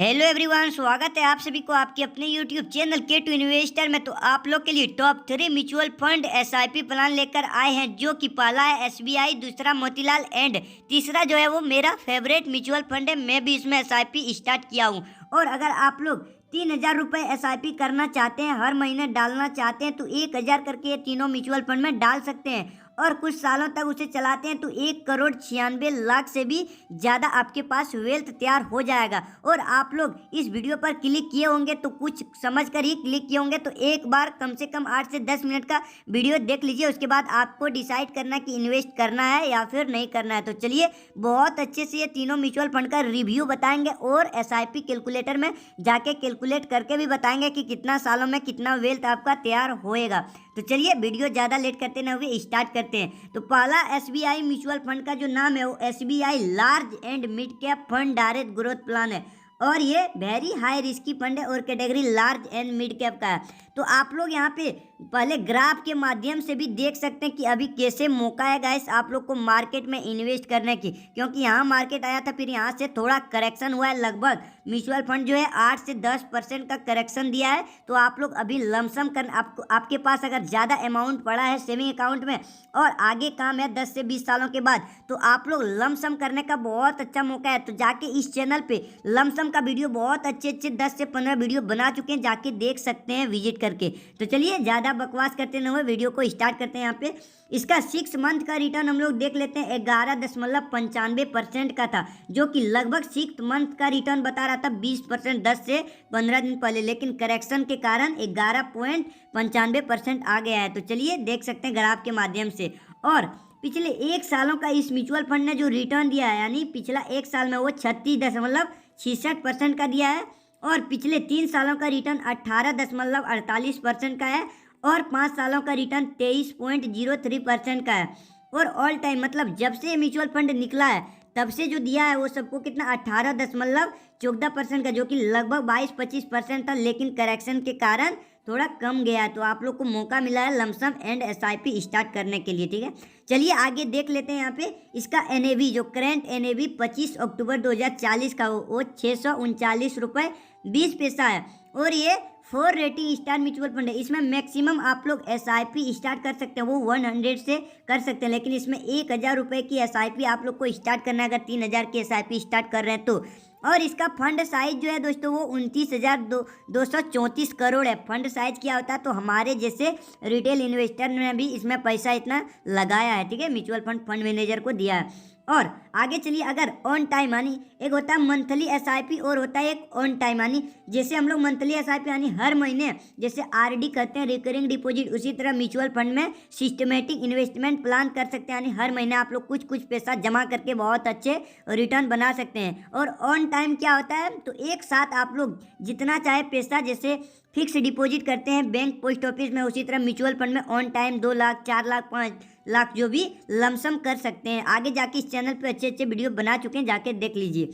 Hello everyone, स्वागत है आप सभी को आपके अपने यूट्यूब चैनल K2 इन्वेस्टर में। तो आप लोग के लिए top 3 mutual fund SIP plan लेकर आए हैं, जो कि पहला है एसबीआई, दूसरा मोतीलाल एंड तीसरा जो है वो मेरा फेवरेट म्यूचुअल फंड है। मैं भी इसमें एसआईपी स्टार्ट किया हूँ। और अगर आप लोग 3,000 रुपये एसआईपी करना चाहते हैं, हर महीने डालना चाहते हैं, तो 1,000 करके ये तीनों म्यूचुअल फंड में डाल सकते हैं। और कुछ सालों तक उसे चलाते हैं तो 1,96,00,000 से भी ज़्यादा आपके पास वेल्थ तैयार हो जाएगा। और आप लोग इस वीडियो पर क्लिक किए होंगे तो कुछ समझ कर ही क्लिक किए होंगे, तो एक बार कम से कम 8 से 10 मिनट का वीडियो देख लीजिए। उसके बाद आपको डिसाइड करना है कि इन्वेस्ट करना है या फिर नहीं करना है। तो चलिए बहुत अच्छे से ये तीनों म्यूचुअल फंड का रिव्यू बताएंगे और एसआईपी कैलकुलेटर में जाके कैलकुलेट करके भी बताएंगे कि कितना सालों में कितना वेल्थ आपका तैयार होएगा। तो चलिए वीडियो ज़्यादा लेट करते ना हुए स्टार्ट करते हैं। तो पहला एसबीआई म्यूचुअल फंड का जो नाम है वो SBI large and mid cap fund direct growth plan है। और ये वेरी हाई रिस्की फंड है और category large and mid cap का है। तो आप लोग यहाँ पे पहले ग्राफ के माध्यम से भी देख सकते हैं कि अभी कैसे मौका है गाइस आप लोग को मार्केट में इन्वेस्ट करने की, क्योंकि यहाँ मार्केट आया था, फिर यहाँ से थोड़ा करेक्शन हुआ है। लगभग म्यूचुअल फंड जो है 8 से 10% का करेक्शन दिया है। तो आप लोग अभी लमसम कर आपके पास अगर ज़्यादा अमाउंट पड़ा है सेविंग अकाउंट में और आगे काम है 10 से 20 सालों के बाद, तो आप लोग लमसम करने का बहुत अच्छा मौका है। तो जाके इस चैनल पे लमसम का वीडियो बहुत अच्छे 10 से 15 वीडियो बना चुके हैं, जाके देख सकते हैं विजिट करके। तो चलिए ज़्यादा बकवास करते न हुए वीडियो को स्टार्ट करते हैं। यहाँ पे इसका 6 मंथ का रिटर्न हम लोग देख लेते हैं, 11.95% का था, जो कि लगभग 6 मंथ का रिटर्न बता रहा था 20% 10 से 15 दिन पहले, लेकिन करेक्शन के कारण 11.95% आ गया है। तो चलिए देख सकते हैं ग्राफ के माध्यम से। और पिछले 1 सालों का इस म्यूचुअल फंड ने जो रिटर्न दिया है, यानी पिछला 1 साल में वो 36.66% का दिया है। और पिछले 3 सालों का रिटर्न 18.48% का है। और 5 सालों का रिटर्न 23.03% का है। और ऑल टाइम मतलब जब से म्यूचुअल फंड निकला है तब से जो दिया है वो सबको कितना 18.14% का, जो कि लगभग 22-25% था, लेकिन करेक्शन के कारण थोड़ा कम गया है। तो आप लोग को मौका मिला है लमसम एंड एसआईपी स्टार्ट करने के लिए, ठीक है। चलिए आगे देख लेते हैं। यहाँ पे इसका एनएवी जो करेंट एनएवी 25 अक्टूबर 2040 का वो 639 रुपये 20 पैसा है। और ये 4 रेटिंग स्टार म्यूचुअल फंड है। इसमें मैक्सिमम आप लोग एसआईपी स्टार्ट कर सकते हैं वो 100 से कर सकते हैं, लेकिन इसमें 1,000 रुपये की एसआईपी आप लोग को स्टार्ट करना है अगर 3,000 की एसआईपी स्टार्ट कर रहे हैं तो। और इसका फंड साइज जो है दोस्तों वो 29,234 करोड़ है। फंड साइज क्या होता है, तो हमारे जैसे रिटेल इन्वेस्टर ने भी इसमें पैसा इतना लगाया है, ठीक है, म्यूचुअल फंड मैनेजर को दिया है। और आगे चलिए, अगर ऑन टाइम यानी एक होता है मंथली एसआईपी और होता है एक ऑन टाइम, यानी जैसे हम लोग मंथली एसआईपी यानी हर महीने जैसे आरडी करते हैं रिकरिंग डिपॉजिट, उसी तरह म्यूचुअल फंड में सिस्टमेटिक इन्वेस्टमेंट प्लान कर सकते हैं, यानी हर महीने आप लोग कुछ कुछ पैसा जमा करके बहुत अच्छे रिटर्न बना सकते हैं। और ऑन टाइम क्या होता है, तो एक साथ आप लोग जितना चाहे पैसा जैसे फिक्स डिपॉजिट करते हैं बैंक पोस्ट ऑफिस में, उसी तरह म्यूचुअल फंड में ऑन टाइम 2 लाख 4 लाख 5 लाख जो भी लमसम कर सकते हैं। आगे जाके इस चैनल पे अच्छे वीडियो बना चुके हैं, जाके देख लीजिए।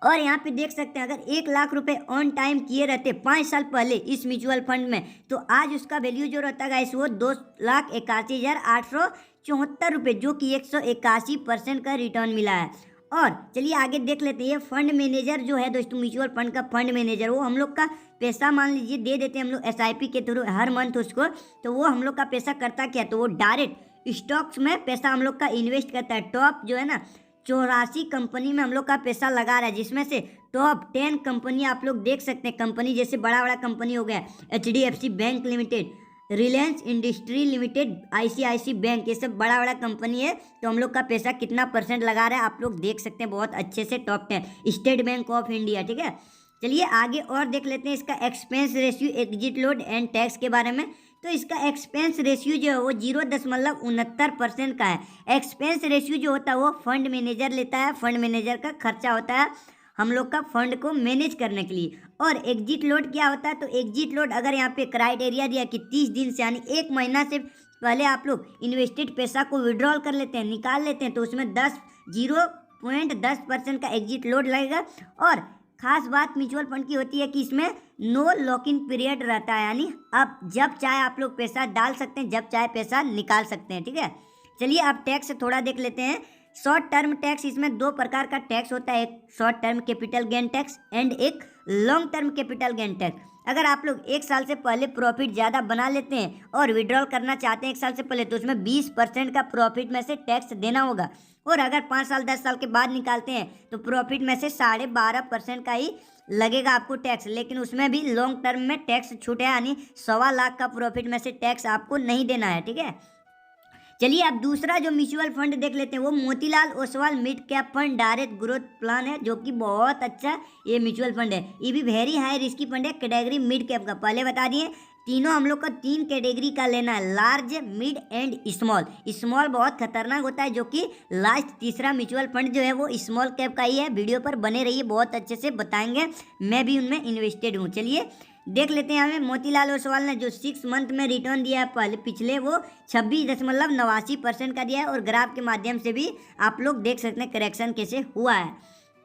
और यहाँ पे देख सकते हैं अगर 1 लाख रुपए ऑन टाइम किए रहते 5 साल पहले इस म्यूचुअल फंड में, तो आज उसका वैल्यू जो रहता है वो 2,81,874 रुपये, जो कि 181% का रिटर्न मिला है। और चलिए आगे देख लेते हैं। ये फंड मैनेजर जो है दोस्तों, म्यूचुअल फंड का फंड मैनेजर, वो हम लोग का पैसा मान लीजिए दे देते हैं हम लोग एसआईपी के थ्रू हर मंथ उसको। तो वो हम लोग का पैसा करता क्या, तो वो डायरेक्ट स्टॉक्स में पैसा हम लोग का इन्वेस्ट करता है। टॉप जो है ना 84 कंपनी में हम लोग का पैसा लगा रहा है, जिसमें से टॉप 10 कंपनी आप लोग देख सकते हैं। कंपनी जैसे बड़ा बड़ा कंपनी हो गया HDFC bank limited, Reliance industry limited, ICICI bank, ये सब बड़ा बड़ा कंपनी है। तो हम लोग का पैसा कितना परसेंट लगा रहा है आप लोग देख सकते हैं बहुत अच्छे से। Top 10 state bank of India, ठीक है। चलिए आगे और देख लेते हैं इसका expense ratio, exit load and tax के बारे में। तो इसका एक्सपेंस रेशियो जो है वो 0.69% का है। एक्सपेंस रेशियो जो होता है वो फंड मैनेजर लेता है, फंड मैनेजर का खर्चा होता है हम लोग का फंड को मैनेज करने के लिए। और एग्जिट लोड क्या होता है, तो एग्जिट लोड अगर यहाँ पे क्राइटेरिया दिया कि 30 दिन से यानी 1 महीना से पहले आप लोग इन्वेस्टेड पैसा को विड्रॉल कर लेते हैं, निकाल लेते हैं, तो उसमें 0.10% का एग्जिट लोड लगेगा। और खास बात म्यूचुअल फंड की होती है कि इसमें नो लॉक इन पीरियड रहता है, यानी अब जब चाहे आप लोग पैसा डाल सकते हैं, जब चाहे पैसा निकाल सकते हैं, ठीक है। चलिए अब टैक्स थोड़ा देख लेते हैं। शॉर्ट टर्म टैक्स, इसमें दो प्रकार का टैक्स होता है, एक short term capital gain tax and एक long term capital gain tax. अगर आप लोग एक साल से पहले प्रॉफिट ज़्यादा बना लेते हैं और विड्रॉल करना चाहते हैं एक साल से पहले, तो उसमें 20% का प्रॉफिट में से टैक्स देना होगा। और अगर 5 साल 10 साल के बाद निकालते हैं तो प्रॉफिट में से 12.5% का ही लगेगा आपको टैक्स। लेकिन उसमें भी लॉन्ग टर्म में टैक्स छूट है, यानी 1.25 लाख का प्रॉफिट में से टैक्स आपको नहीं देना है, ठीक है। चलिए अब दूसरा जो म्यूचुअल फंड देख लेते हैं, वो Motilal Oswal mid cap fund direct growth plan है, जो कि बहुत अच्छा ये म्यूचुअल फंड है। ये भी वेरी हाई रिस्की फंड है, कैटेगरी मिड कैप का। पहले बता दिए तीनों हम लोग को 3 कैटेगरी का लेना है, large, mid and small. Small बहुत खतरनाक होता है, जो कि लास्ट तीसरा म्यूचुअल फंड जो है वो स्मॉल कैप का ही है। वीडियो पर बने रहिए, बहुत अच्छे से बताएंगे, मैं भी उनमें इन्वेस्टेड हूँ। चलिए देख लेते हैं। हमें मोतीलाल ओसवाल ने जो 6 मंथ में रिटर्न दिया है पहले पिछले, वो 26.89% का दिया है। और ग्राफ के माध्यम से भी आप लोग देख सकते हैं करेक्शन कैसे हुआ है।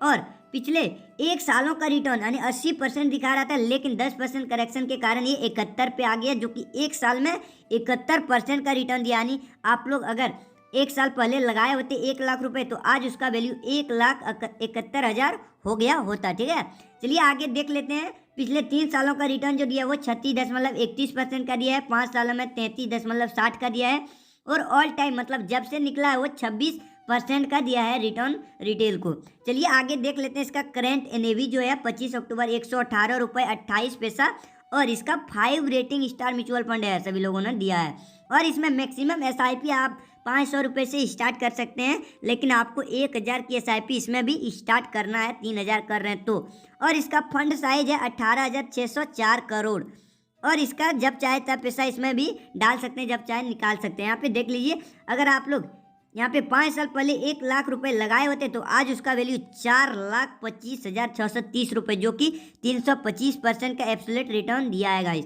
और पिछले 1 सालों का रिटर्न यानी 80% दिखा रहा था, लेकिन 10% करेक्शन के कारण ये 71 पे आ गया, जो कि 1 साल में 71% का रिटर्न दिया। यानी आप लोग अगर 1 साल पहले लगाए होते 1 लाख रुपए, तो आज उसका वैल्यू 1,71,000 हो गया होता, ठीक है। चलिए आगे देख लेते हैं। पिछले 3 सालों का रिटर्न जो दिया है वो 36.31% का दिया है, 5 सालों में 33.60 का दिया है। और ऑल टाइम मतलब जब से निकला है वो 26% का दिया है रिटर्न रिटेल को। चलिए आगे देख लेते हैं। इसका करेंट एनएवी जो है 25 अक्टूबर 118 रुपये 28 पैसा, और इसका 5 रेटिंग स्टार म्यूचुअल फंड है, सभी लोगों ने दिया है। और इसमें मैक्सिमम एसआईपी आप 500 रुपये से स्टार्ट कर सकते हैं, लेकिन आपको 1000 की एसआईपी इसमें भी स्टार्ट करना है, 3000 कर रहे हैं तो। और इसका फंड साइज है 18,604 करोड़। और इसका जब चाहे तब पैसा इसमें भी डाल सकते हैं, जब चाहे निकाल सकते हैं। यहाँ पे देख लीजिए, अगर आप लोग यहाँ पे 5 साल पहले 1 लाख रुपए लगाए होते तो आज उसका वैल्यू 4,25,630 रुपये, जो कि 325% का एब्सोल्यूट रिटर्न दिया है गाइस।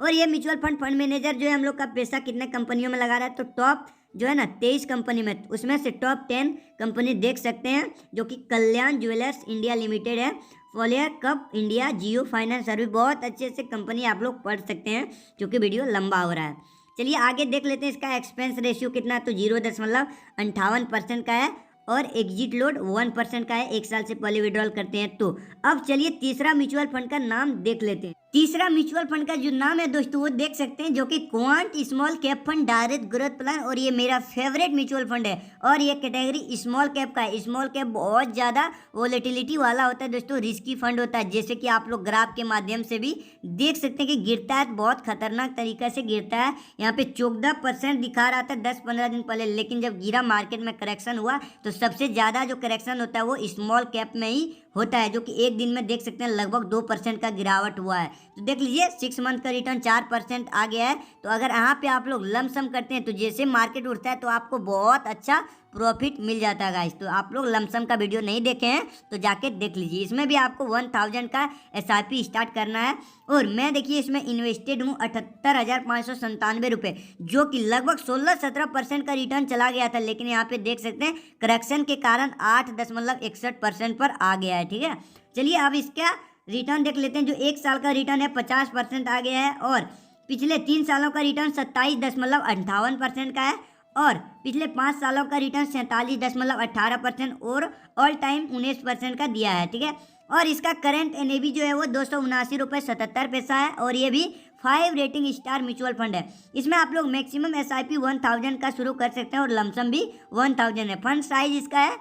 और ये म्यूचुअल फंड मैनेजर जो है हम लोग का पैसा कितने कंपनियों में लगा रहा है, तो टॉप जो है ना 23 कंपनी में, उसमें से टॉप 10 कंपनी देख सकते हैं, जो कि कल्याण ज्वेलर्स इंडिया लिमिटेड है, फोलियर कप इंडिया, जियो फाइनेंस सर्विस, बहुत अच्छे से कंपनी आप लोग पढ़ सकते हैं, क्योंकि वीडियो लंबा हो रहा है। चलिए आगे देख लेते हैं। इसका एक्सपेंस रेशियो कितना है, तो 0.58% का है। और एग्जिट लोड 1% का है, 1 साल से पहले विड्रॉल करते हैं तो। अब चलिए तीसरा म्यूचुअल फंड का नाम देख लेते हैं। तीसरा म्यूचुअल फंड का जो नाम है दोस्तों वो देख सकते हैं, जो कि quant small cap fund direct growth plan. और ये मेरा फेवरेट म्यूचुअल फंड है, और ये कैटेगरी स्मॉल कैप का है। स्मॉल कैप बहुत ज़्यादा वोलेटिलिटी वाला होता है दोस्तों, रिस्की फंड होता है, जैसे कि आप लोग ग्राफ के माध्यम से भी देख सकते हैं कि गिरता है, बहुत खतरनाक तरीके से गिरता है। यहाँ पे 14% दिखा रहा था 10-15 दिन पहले, लेकिन जब गिरा मार्केट में करेक्शन हुआ तो सबसे ज़्यादा जो करेक्शन होता है वो स्मॉल कैप में ही होता है, जो कि एक दिन में देख सकते हैं लगभग 2% का गिरावट हुआ है। तो देख लीजिए 6 मंथ का रिटर्न 4% आ गया है। तो अगर यहाँ पे आप लोग लमसम करते हैं तो जैसे मार्केट उठता है तो आपको बहुत अच्छा प्रॉफिट मिल जाता है गाइस। तो आप लोग लमसम का वीडियो नहीं देखे हैं तो जाके देख लीजिए, इसमें भी आपको 1000 का एसआईपी स्टार्ट करना है। और मैं देखिए इसमें इन्वेस्टेड हूँ 78,597 रुपये, जो कि लगभग 16-17% का रिटर्न चला गया था, लेकिन यहाँ पे देख सकते हैं करेक्शन के कारण 8.61% पर आ गया है, ठीक है। चलिए अब इसका रिटर्न देख लेते हैं। जो 1 साल का रिटर्न है 50% आ गया है, और पिछले 3 सालों का रिटर्न 27.58% का है, और पिछले 5 सालों का रिटर्न 47.18% और ऑल टाइम 19% का दिया है, ठीक है। और इसका करंट एनएवी जो है वो 279.77 पैसा है, और ये भी 5 रेटिंग स्टार म्यूचुअल फंड है। इसमें आप लोग मैक्सिमम एसआईपी 1000 का शुरू कर सकते हैं, और लमसम भी 1000 है। फंड साइज इसका है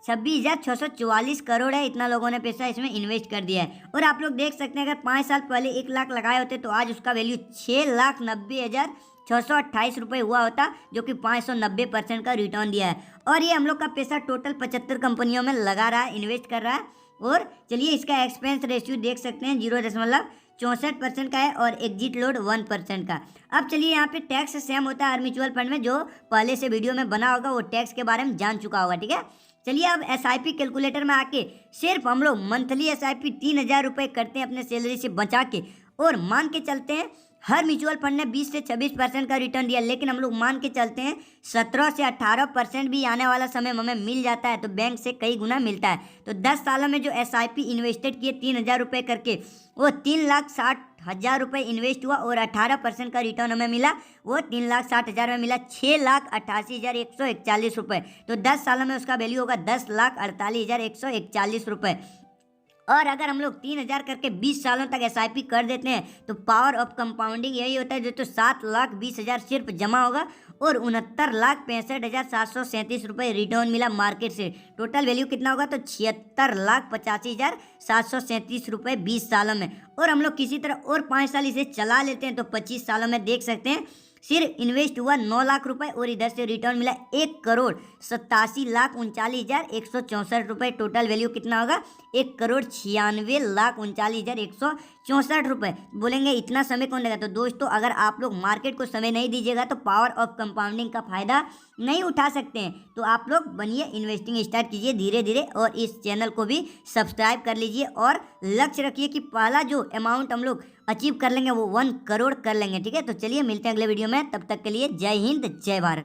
26,644 करोड़ है, इतना लोगों ने पैसा इसमें इन्वेस्ट कर दिया है। और आप लोग देख सकते हैं अगर 5 साल पहले 1 लाख लगाए होते तो आज उसका वैल्यू 6,90,628 रुपये हुआ होता, जो कि 590% का रिटर्न दिया है। और ये हम लोग का पैसा टोटल 75 कंपनियों में लगा रहा है, इन्वेस्ट कर रहा है। और चलिए इसका एक्सपेंस रेशियो देख सकते हैं 0.64% का है, और एग्जिट लोड 1% का। अब चलिए यहाँ पे टैक्स सेम होता है हर म्यूचुअल फंड में, जो पहले से वीडियो में बना होगा वो टैक्स के बारे में जान चुका होगा, ठीक है। चलिए अब एसआईपी कैलकुलेटर में आके सिर्फ हम लोग मंथली एसआईपी 3000 रुपये करते हैं अपने सैलरी से बचा के, और मान के चलते हैं हर म्यूचुअल फंड ने 20 से 26% का रिटर्न दिया, लेकिन हम लोग मान के चलते हैं 17 से 18% भी आने वाला समय हमें मिल जाता है तो बैंक से कई गुना मिलता है। तो 10 सालों में जो SIP इन्वेस्टेड किए 3,000 रुपये करके, वो 3,60,000 रुपये इन्वेस्ट हुआ और 18% का रिटर्न हमें मिला, वो 3,60,000 में मिला 6,88,141 रुपये। तो 10 सालों में उसका वैल्यू होगा 10,48,141 रुपये। और अगर हम लोग 3,000 करके 20 सालों तक SIP कर देते हैं तो पावर ऑफ कंपाउंडिंग यही होता है, जो तो 7,20,000 सिर्फ जमा होगा और 69,65,737 रुपये रिटर्न मिला मार्केट से। टोटल वैल्यू कितना होगा तो 76,85,737 रुपये 20 सालों में। और हम लोग किसी तरह और 5 साल इसे चला लेते हैं तो 25 सालों में देख सकते हैं सिर्फ इन्वेस्ट हुआ 9 लाख रुपए और इधर से रिटर्न मिला 1,87,39,164 रुपये। टोटल वैल्यू कितना होगा 1,96,39,164 रुपये। बोलेंगे इतना समय कौन देगा, तो दोस्तों अगर आप लोग मार्केट को समय नहीं दीजिएगा तो पावर ऑफ कंपाउंडिंग का फायदा नहीं उठा सकते हैं। तो आप लोग बनिए, इन्वेस्टिंग स्टार्ट कीजिए धीरे धीरे और इस चैनल को भी सब्सक्राइब कर लीजिए और लक्ष्य रखिए कि पहला जो अमाउंट हम लोग अचीव कर लेंगे वो 1 करोड़ कर लेंगे। ठीक है, तो चलिए मिलते हैं अगले वीडियो में, तब तक के लिए जय हिंद जय भारत।